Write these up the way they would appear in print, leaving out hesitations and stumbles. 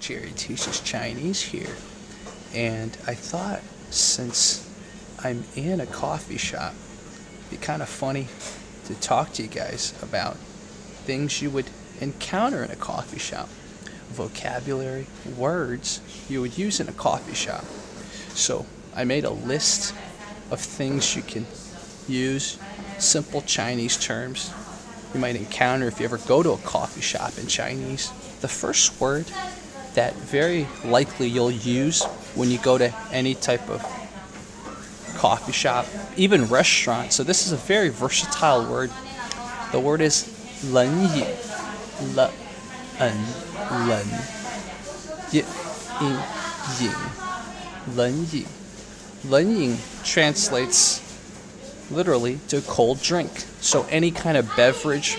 Jerry teaches Chinese here. And I thought, since I'm in a coffee shop, it'd be kind of funny to talk to you guys about things you would encounter in a coffee shop. Vocabulary, words you would use in a coffee shop. So I made a list of things you can use, simple Chinese terms you might encounter if you ever go to a coffee shop in Chinese. The first word that very likely you'll use when you go to any type of coffee shop, even restaurant. So this is a very versatile word. The word is 冷饮, len, yin. 冷饮 translates literally to cold drink. So any kind of beverage,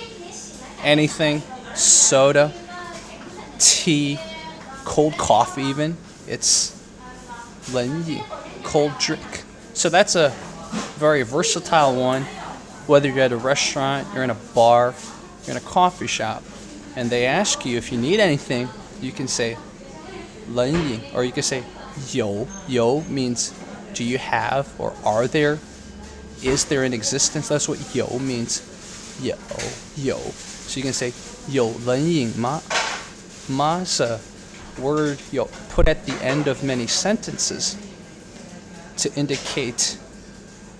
anything, soda, tea, cold coffee even, it's 冷饮, cold drink. So that's a very versatile one, whether you're at a restaurant, you're in a bar, you're in a coffee shop, and they ask you if you need anything, you can say 冷饮, or you can say 有. 有 means do you have, or are there, is there in existence. That's what 有 means. 有. So you can say 有冷饮吗? Ma is a word you'll put at the end of many sentences to indicate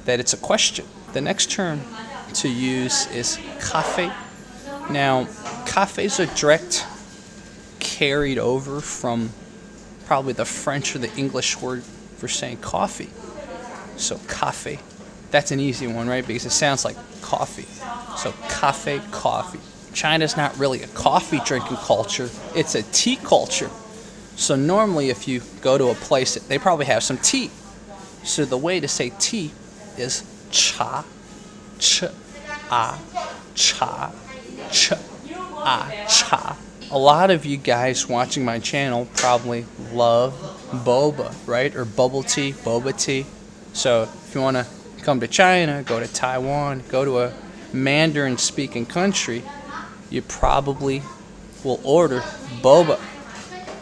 that it's a question. The next term to use is cafe. Now, cafe is a direct carried over from probably the French or the English word for saying coffee. So cafe, that's an easy one, right? Because it sounds like coffee. So cafe, coffee. China's not really a coffee drinking culture, it's a tea culture. So normally if you go to a place, they probably have some tea. So the way to say tea is cha, cha. A lot of you guys watching my channel probably love boba, right? Or bubble tea, boba tea. So if you want to come to China, go to Taiwan, go to a Mandarin speaking country, you probably will order boba.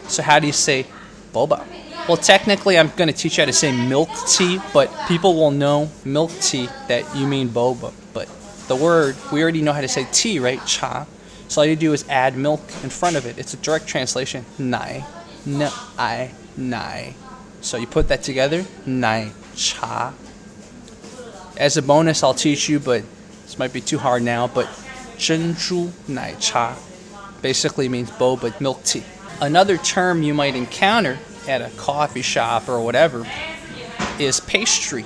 So how do you say boba? Well, technically I'm going to teach you how to say milk tea, but people will know milk tea that you mean boba. But the word, we already know how to say tea, right? Cha. So all you do is add milk in front of it. It's a direct translation. Nai. Nai. So you put that together. Nai cha. As a bonus, I'll teach you, but this might be too hard now, but 珍珠奶茶basically means boba, milk tea. Another term you might encounter at a coffee shop or whatever is pastry.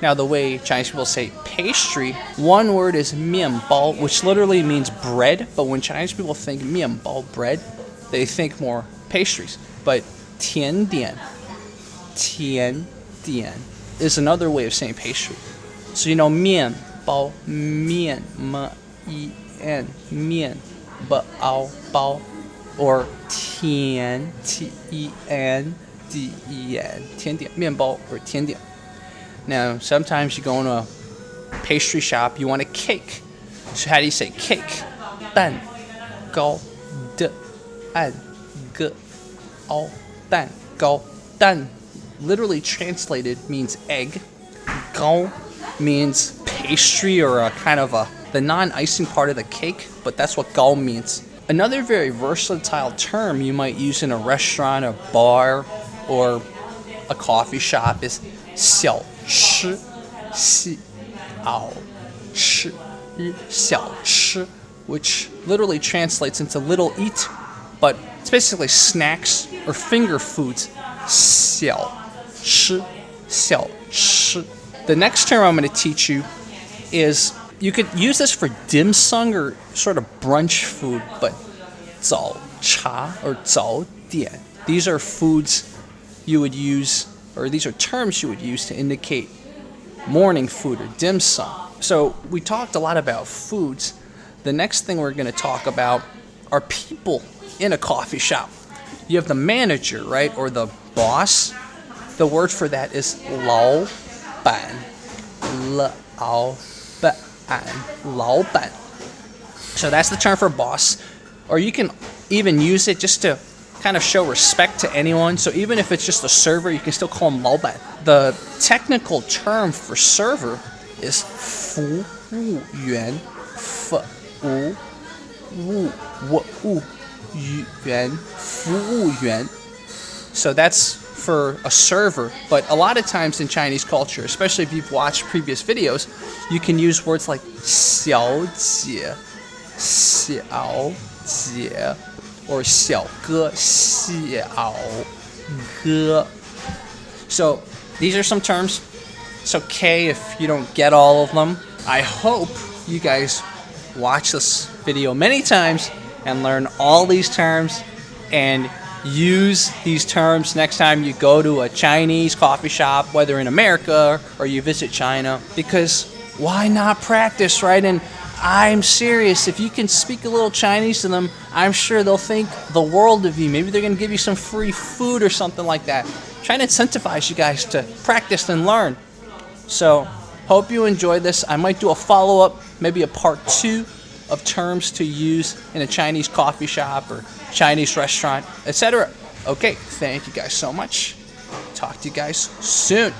Now the way Chinese people say pastry, one word is 面包, which literally means bread, but when Chinese people think 面包, bread, they think more pastries. But 甜点 is another way of saying pastry. So you know 面包, 面 面包 or 甜 甜点 面包 or 甜点. Now sometimes you go into a pastry shop, you want a cake. So how do you say cake? 蛋糕的蛋糕蛋糕. 蛋 literally translated means egg. 糕 means pastry or a kind of the non-icing part of the cake, but that's what 糕 means. Another very versatile term you might use in a restaurant, a bar, or a coffee shop is 小吃, 小吃, which literally translates into little eat, but it's basically snacks or finger foods. 小吃. The next term I'm going to teach you is, you could use this for dim sum or sort of brunch food, but 早茶 or 早点. These are foods you would use, or these are terms you would use to indicate morning food or dim sum. So we talked a lot about foods. The next thing we're going to talk about are people in a coffee shop. You have the manager, right, or the boss. The word for that is 老板. 老板. So that's the term for boss. Or you can even use it just to kind of show respect to anyone. So even if it's just a server, you can still call him 老板. The technical term for server is 服务员. 服务员. 服务员. So that's for a server, but a lot of times in Chinese culture, especially if you've watched previous videos, you can use words like 小姐, 小姐, or 小哥, 小哥. So these are some terms. It's okay if you don't get all of them. I hope you guys watch this video many times and learn all these terms and use these terms next time you go to a Chinese coffee shop, whether in America or you visit China, because why not practice, right? And I'm serious, if you can speak a little Chinese to them, I'm sure they'll think the world of you. Maybe they're going to give you some free food or something like that. Trying to incentivize you guys to practice and learn. So, hope you enjoyed this. I might do a follow-up, maybe a part 2 of terms to use in a Chinese coffee shop or Chinese restaurant, etc. Okay, thank you guys so much. Talk to you guys soon.